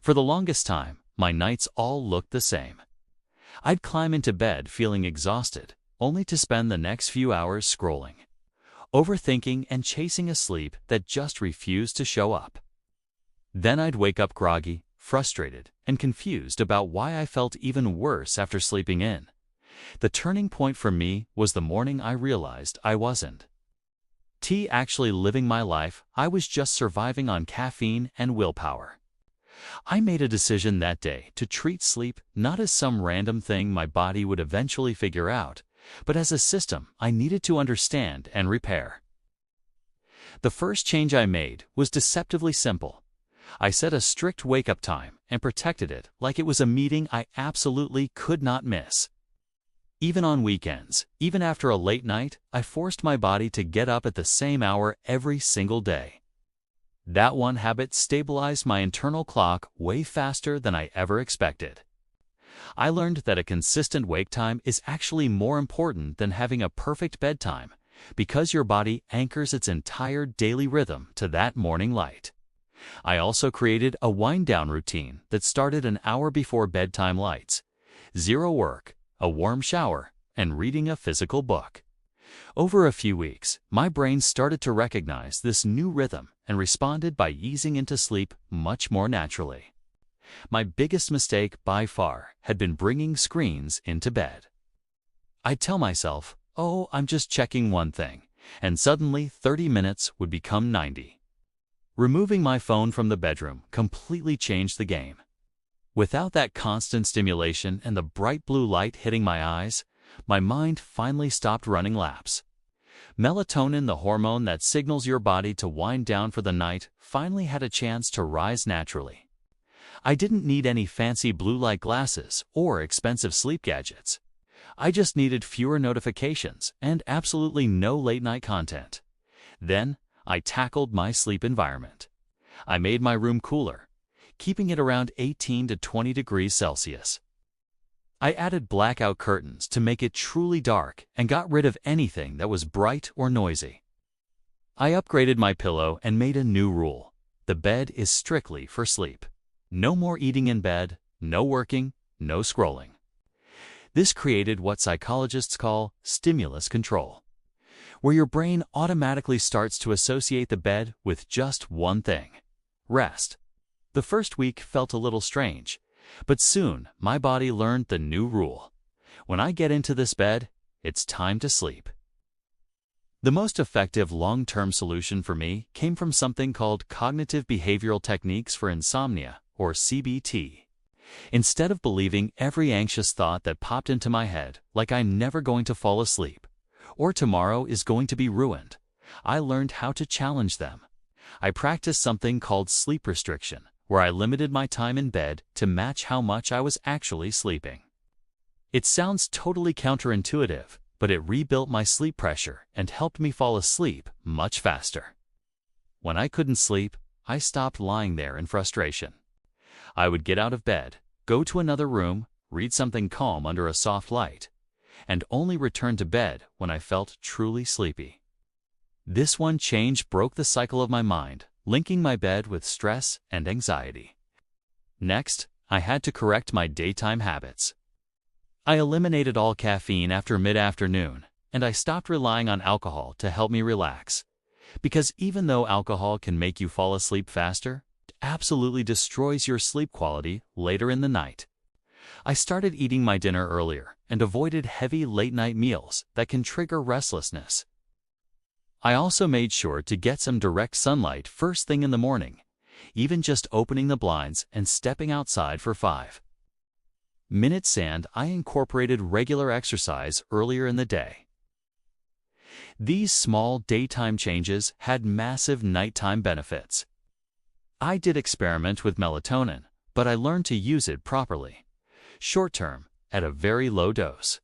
For the longest time, my nights all looked the same. I'd climb into bed feeling exhausted, only to spend the next few hours scrolling, overthinking and chasing a sleep that just refused to show up. Then I'd wake up groggy, frustrated, and confused about why I felt even worse after sleeping in. The turning point for me was the morning I realized I wasn't actually living my life. I was just surviving on caffeine and willpower. I made a decision that day to treat sleep not as some random thing my body would eventually figure out, but as a system I needed to understand and repair. The first change I made was deceptively simple. I set a strict wake-up time and protected it like it was a meeting I absolutely could not miss. Even on weekends, even after a late night, I forced my body to get up at the same hour every single day. That one habit stabilized my internal clock way faster than I ever expected. I learned that a consistent wake time is actually more important than having a perfect bedtime, because your body anchors its entire daily rhythm to that morning light. I also created a wind-down routine that started an hour before bedtime lights. Zero work, a warm shower, and reading a physical book. Over a few weeks, my brain started to recognize this new rhythm and responded by easing into sleep much more naturally. My biggest mistake by far had been bringing screens into bed. I'd tell myself, "Oh, I'm just checking one thing," and suddenly 30 minutes would become 90. Removing my phone from the bedroom completely changed the game. Without that constant stimulation and the bright blue light hitting my eyes, my mind finally stopped running laps. Melatonin, the hormone that signals your body to wind down for the night, finally had a chance to rise naturally. I didn't need any fancy blue light glasses or expensive sleep gadgets. I just needed fewer notifications and absolutely no late-night content. Then, I tackled my sleep environment. I made my room cooler, keeping it around 18 to 20 degrees Celsius. I added blackout curtains to make it truly dark and got rid of anything that was bright or noisy. I upgraded my pillow and made a new rule. The bed is strictly for sleep. No more eating in bed, no working, no scrolling. This created what psychologists call stimulus control, where your brain automatically starts to associate the bed with just one thing: rest. The first week felt a little strange, but soon my body learned the new rule. When I get into this bed, it's time to sleep. The most effective long-term solution for me came from something called cognitive behavioral techniques for insomnia, or CBT. Instead of believing every anxious thought that popped into my head, like I'm never going to fall asleep, or tomorrow is going to be ruined, I learned how to challenge them. I practiced something called sleep restriction, where I limited my time in bed to match how much I was actually sleeping. It sounds totally counterintuitive, but it rebuilt my sleep pressure and helped me fall asleep much faster. When I couldn't sleep, I stopped lying there in frustration. I would get out of bed, go to another room, read something calm under a soft light, and only return to bed when I felt truly sleepy. This one change broke the cycle of my mind, linking my bed with stress and anxiety. Next, I had to correct my daytime habits. I eliminated all caffeine after mid-afternoon, and I stopped relying on alcohol to help me relax. Because even though alcohol can make you fall asleep faster, it absolutely destroys your sleep quality later in the night. I started eating my dinner earlier and avoided heavy late-night meals that can trigger restlessness. I also made sure to get some direct sunlight first thing in the morning, even just opening the blinds and stepping outside for 5 minutes, and I incorporated regular exercise earlier in the day. These small daytime changes had massive nighttime benefits. I did experiment with melatonin, but I learned to use it properly, short-term, at a very low dose.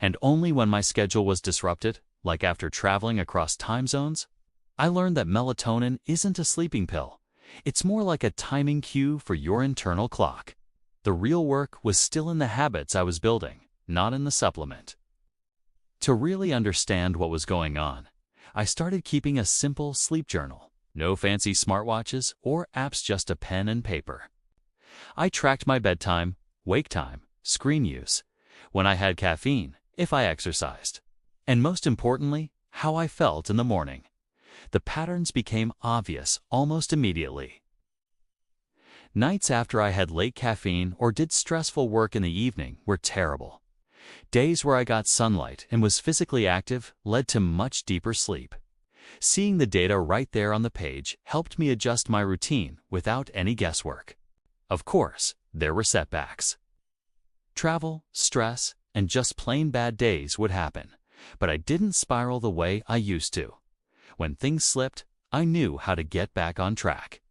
And only when my schedule was disrupted, like after traveling across time zones, I learned that melatonin isn't a sleeping pill. It's more like a timing cue for your internal clock. The real work was still in the habits I was building, not in the supplement. To really understand what was going on, I started keeping a simple sleep journal. No fancy smartwatches or apps, just a pen and paper. I tracked my bedtime, wake time, screen use, when I had caffeine, if I exercised, and most importantly, how I felt in the morning. The patterns became obvious almost immediately. Nights after I had late caffeine or did stressful work in the evening were terrible. Days where I got sunlight and was physically active led to much deeper sleep. Seeing the data right there on the page helped me adjust my routine without any guesswork. Of course, there were setbacks. Travel, stress, and just plain bad days would happen, but I didn't spiral the way I used to. When things slipped, I knew how to get back on track.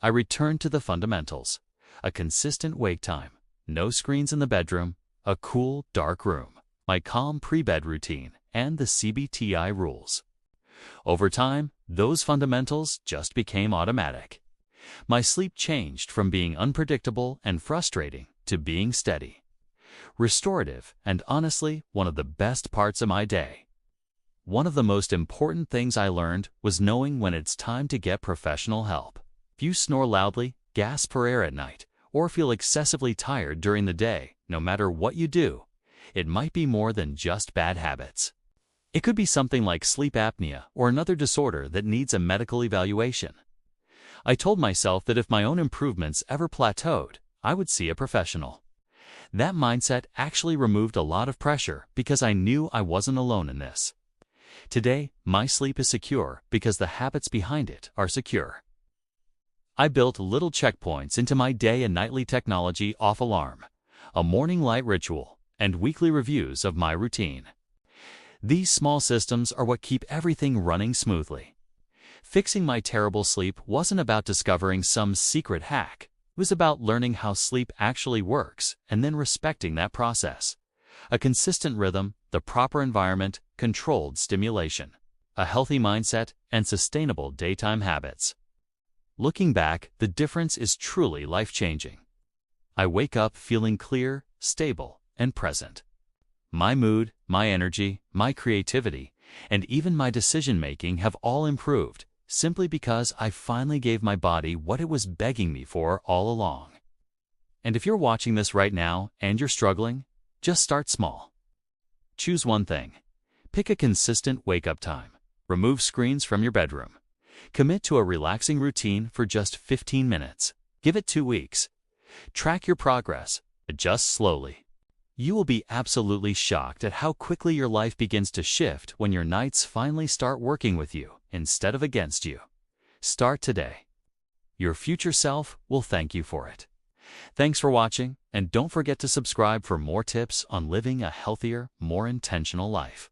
I returned to the fundamentals: a consistent wake time, no screens in the bedroom, a cool, dark room, my calm pre-bed routine, and the CBTI rules. Over time, those fundamentals just became automatic. My sleep changed from being unpredictable and frustrating to being steady, restorative, and honestly, one of the best parts of my day. One of the most important things I learned was knowing when it's time to get professional help. If you snore loudly, gasp for air at night, or feel excessively tired during the day, no matter what you do, it might be more than just bad habits. It could be something like sleep apnea or another disorder that needs a medical evaluation. I told myself that if my own improvements ever plateaued, I would see a professional. That mindset actually removed a lot of pressure because I knew I wasn't alone in this. Today, my sleep is secure because the habits behind it are secure. I built little checkpoints into my day and nightly technology off alarm, a morning light ritual, and weekly reviews of my routine. These small systems are what keep everything running smoothly. Fixing my terrible sleep wasn't about discovering some secret hack. It was about learning how sleep actually works and then respecting that process. A consistent rhythm, the proper environment, controlled stimulation, a healthy mindset, and sustainable daytime habits. Looking back, the difference is truly life-changing. I wake up feeling clear, stable, and present. My mood, my energy, my creativity, and even my decision-making have all improved simply because I finally gave my body what it was begging me for all along. And if you're watching this right now and you're struggling, just start small. Choose one thing. Pick a consistent wake-up time. Remove screens from your bedroom. Commit to a relaxing routine for just 15 minutes. Give it 2 weeks. Track your progress. Adjust slowly. You will be absolutely shocked at how quickly your life begins to shift when your nights finally start working with you instead of against you. Start today. Your future self will thank you for it. Thanks for watching, and don't forget to subscribe for more tips on living a healthier, more intentional life.